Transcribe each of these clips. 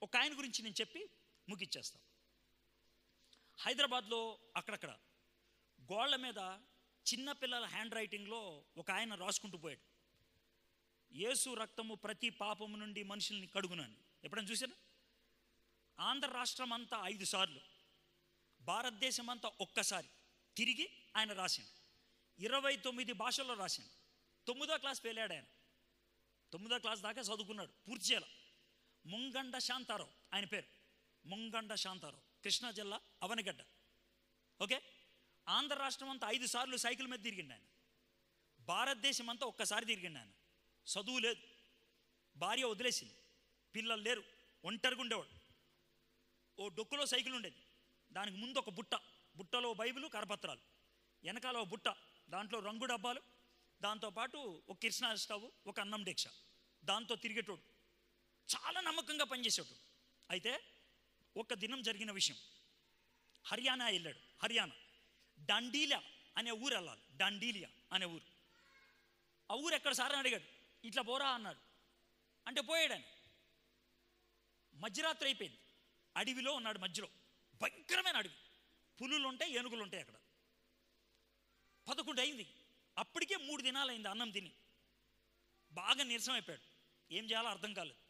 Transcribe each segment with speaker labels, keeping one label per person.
Speaker 1: ఒక ఆయన గురించి నేను చెప్పి ముగిచ్చేస్తాను. హైదరాబాద్లో అక్కడక్కడ గోళ్ల మీద చిన్నపిల్లల హ్యాండ్ రైటింగ్లో ఒక ఆయన రాసుకుంటూ పోయాడు, యేసు రక్తము ప్రతి పాపము నుండి మనుషుల్ని కడుగునని. ఎప్పుడైనా చూసారా? ఆంధ్ర రాష్ట్రం అంతా 5 సార్లు, భారతదేశం అంతా ఒక్కసారి తిరిగి ఆయన రాసిండు. 29 భాషల్లో రాసిండు. 9వ క్లాస్ ఫెయిల్ అయ్యాడు ఆయన. 9వ క్లాస్ దాకా చదువుకున్నాడు, పూర్తి చేయాల. ముంగండ శాంతారావు ఆయన పేరు, ముంగండ శాంతారావు, కృష్ణా జిల్లా అవనగడ్డ. ఓకే, ఆంధ్ర రాష్ట్రం అంతా 5 సార్లు సైకిల్ మీద తిరిగిండు ఆయన. భారతదేశం అంతా ఒక్కసారి తిరిగిండు ఆయన. చదువు లేదు, భార్య వదిలేసింది, పిల్లలు లేరు, ఒంటరిగా ఉండేవాడు. ఓ డొక్కులో సైకిల్ ఉండేది, దానికి ముందు ఒక బుట్టలో బైబిలు కరపత్రాలు, వెనకాల ఒక బుట్ట, దాంట్లో రంగు డబ్బాలు, దాంతోపాటు ఒక కృష్ణా స్టవ్, ఒక అన్నం డెక్ష, దాంతో తిరిగేటోడు. చాలా నమ్మకంగా పనిచేసేటోడు. అయితే ఒక దినం జరిగిన విషయం, హర్యానా వెళ్ళాడు. హర్యానా డండీలియా అనే ఊరు వెళ్ళాలి. డండీలియా అనే ఊరు. ఆ ఊరు ఎక్కడ సార్ అని అడిగాడు. ఇట్లా పోరా అన్నాడు. అంటే పోయాడు ఆయన. మధ్యరాత్రి అయిపోయింది, అడవిలో ఉన్నాడు. మధ్యలో భయంకరమైన అడవి, పులులు ఉంటాయి, ఏనుగులు ఉంటాయి అక్కడ. 11 అయింది. అప్పటికే 3 దినాలైంది అన్నం తిని. బాగా నీరసం అయిపోయాడు. ఏం చేయాలో అర్థం కాలేదు.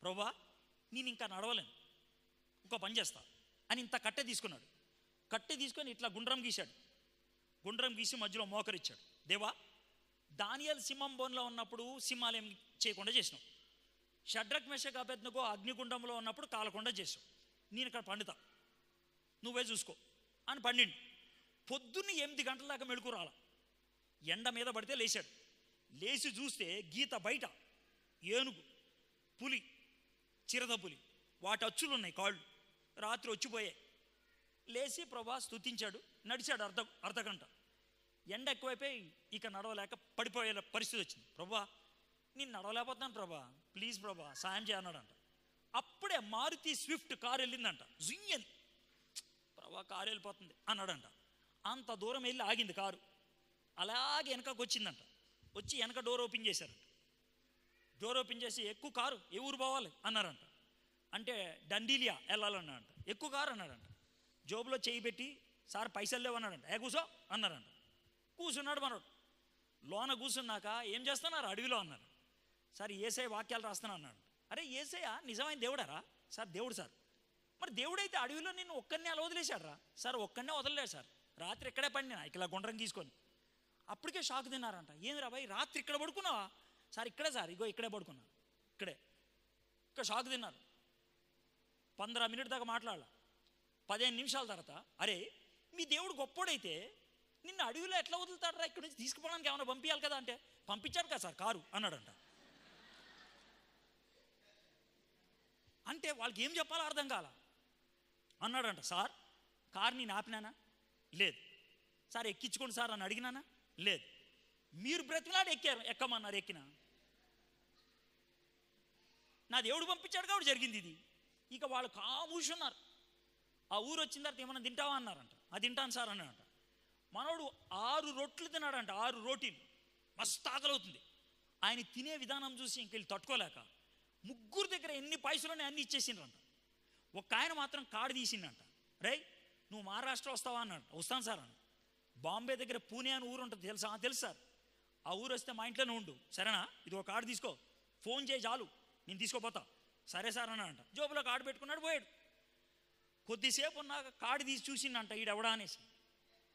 Speaker 1: ప్రభువా, నేను ఇంకా నడవలేను, ఒక పని చేస్తా అని ఇంత కట్టె తీసుకున్నాడు. కట్టె తీసుకొని ఇట్లా గుండ్రం గీశాడు. గుండ్రం గీసి మధ్యలో మోకరిచ్చాడు. దేవా, దానియేలు సింహం బోన్లో ఉన్నప్పుడు సింహాలు ఏం చేయకుండా చేసినావు, షడ్రక్ మెషక్ అబేద్నెగో అగ్నిగుండంలో ఉన్నప్పుడు కాలకుండా చేసావు, నేను ఇక్కడ పండుతా, నువ్వే చూసుకో అని పండిండు. పొద్దున్న 8 గంటల దాకా మెళుకు రాల. ఎండ మీద పడితే లేచాడు. లేచి చూస్తే గీత బయట ఏనుగు, పులి, చిరత పులి, వాటి అచ్చులు ఉన్నాయి కాళ్ళు. రాత్రి వచ్చిపోయాయి. లేచి ప్రభా స్తుతించాడు. నడిచాడు అర్ధగంట. ఎండ ఎక్కువైపోయి ఇక నడవలేక పడిపోయే పరిస్థితి వచ్చింది. ప్రభా, నేను నడవలేకపోతున్నాను ప్రభా, ప్లీజ్ ప్రభా సాయం చేయన్నాడంట. అప్పుడే మారుతి స్విఫ్ట్ కారు వెళ్ళిందంట. జుయ్యని, ప్రభా కారు వెళ్ళిపోతుంది అన్నాడంట. అంత దూరం వెళ్ళి ఆగింది కారు. అలాగే వెనకకు వచ్చిందంట. వచ్చి వెనక డోర్ ఓపెన్ చేశారంట. డోర్ ఓపెన్ చేసి ఎక్కువ కారు, ఏ ఊరు పోవాలి అన్నారంట. అంటే డండీలియా వెళ్ళాలన్నాడంట. ఎక్కువ కారు అన్నాడంట. జోబులో చేయి పెట్టి, సార్ పైసలు లేవు అన్నాడంట. కూసో అన్నారంట. కూర్చున్నాడు మనోడు. లోన కూర్చున్నాక ఏం చేస్తున్నారు అడవిలో అన్నారు. సార్ ఏసై వాక్యాలు రాస్తున్నా అన్నాడు. అరే ఏసయ్య నిజమైన దేవుడారా? సార్ దేవుడు సార్. మరి దేవుడైతే అడవిలో నిన్ను ఒక్కరిని అలా వదిలేశాడు రా? సార్ ఒక్కరినే వదలలేదు సార్, రాత్రి ఇక్కడే పండినా ఇలా గుండ్రం తీసుకొని. అప్పటికే షాక్ తిన్నారంట. ఏంది రా భాయ్, రాత్రి ఇక్కడ పడుకున్నావా? సార్ ఇక్కడే సార్, ఇగో ఇక్కడే పడుకున్నా, ఇక్కడే. ఇక్కడ షాక్ తిన్నారు. 15 మినిట్ దాకా మాట్లాడాల. 15 నిమిషాల తర్వాత, అరే మీ దేవుడు గొప్పోడైతే నిన్ను అడవిలో ఎట్లా వదులుతాడరా? ఇక్కడ నుంచి తీసుకుపోవడానికి ఏమైనా పంపించాలి కదా అంటే, పంపించాడు కదా సార్ కారు అన్నాడంట. అంటే వాళ్ళకి ఏం చెప్పాలో అర్థం కాల. అన్నాడంట, సార్ కారు నేను ఆపినానా? లేదు. సార్ ఎక్కించుకోండి సార్ అని అడిగినానా? లేదు. మీరు బ్రతికినాడు ఎక్కమన్నారు, ఎక్కినా. నా దేవుడు పంపించాడు కాబట్టి జరిగింది ఇది. ఇక వాళ్ళు కామూషున్నారు. ఆ ఊరు వచ్చిన తర్వాత ఏమన్నా తింటావా అన్నారంట. అది తింటాను సార్ అన్నాడంట. మనోడు 6 రొట్లు తిన్నాడంట. 6 రోటీలు. మస్తు ఆకలవుతుంది. ఆయన తినే విధానం చూసి ఇంకెళ్ళి తట్టుకోలేక ముగ్గురు దగ్గర ఎన్ని పైసలునే అన్నీ ఇచ్చేసిండ్రంట. ఒక ఆయన మాత్రం కార్డు తీసిండంట. రే నువ్వు మహారాష్ట్ర వస్తావా అన్నాడు. వస్తాను సార్ అన్న. బాంబే దగ్గర పూణే అని ఊరు ఉంటుంది తెలుసా? తెలుసు సార్. ఆ ఊరు వస్తే మా ఇంట్లోనే ఉండు సరేనా? ఇది ఒక కార్డు తీసుకో, ఫోన్ చేయి చాలు, నేను తీసుకోపోతా. సరే సార్ అన్నాడంట. జోబులో కార్డు పెట్టుకున్నాడు, పోయాడు. కొద్దిసేపు ఉన్నాక కార్డు తీసి చూసిండంట ఈడెవడా అనేసి.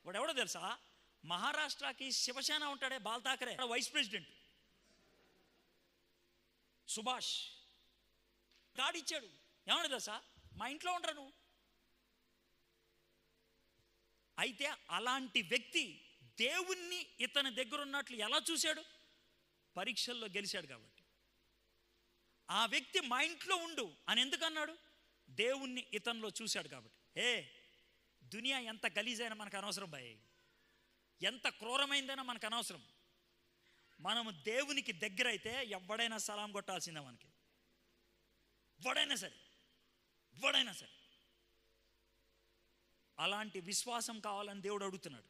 Speaker 1: వాడెవడో తెలుసా? మహారాష్ట్రకి శివసేన ఉంటాడే Bal Thackeray vice president Subhash. Card ఇచ్చాడు. ఏమన్నా తెలుసా? మా ఇంట్లో ఉండరా నువ్వు. అయితే అలాంటి వ్యక్తి దేవుణ్ణి ఇతని దగ్గర ఉన్నట్లు ఎలా చూశాడు? పరీక్షల్లో గెలిచాడు కాబట్టి. ఆ వ్యక్తి మా ఇంట్లో ఉండు అని ఎందుకన్నాడు? దేవుణ్ణి ఇతనిలో చూశాడు కాబట్టి. దునియా ఎంత గలీజైనా మనకు అనవసరం భయ్, ఎంత క్రూరమైందైనా మనకు అనవసరం. మనము దేవునికి దగ్గర అయితే ఎవడైనా సలాం కొట్టాల్సిందే మనకి. ఎవడైనా సరే, ఎవడైనా సరే. అలాంటి విశ్వాసం కావాలని దేవుడు అడుగుతున్నాడు.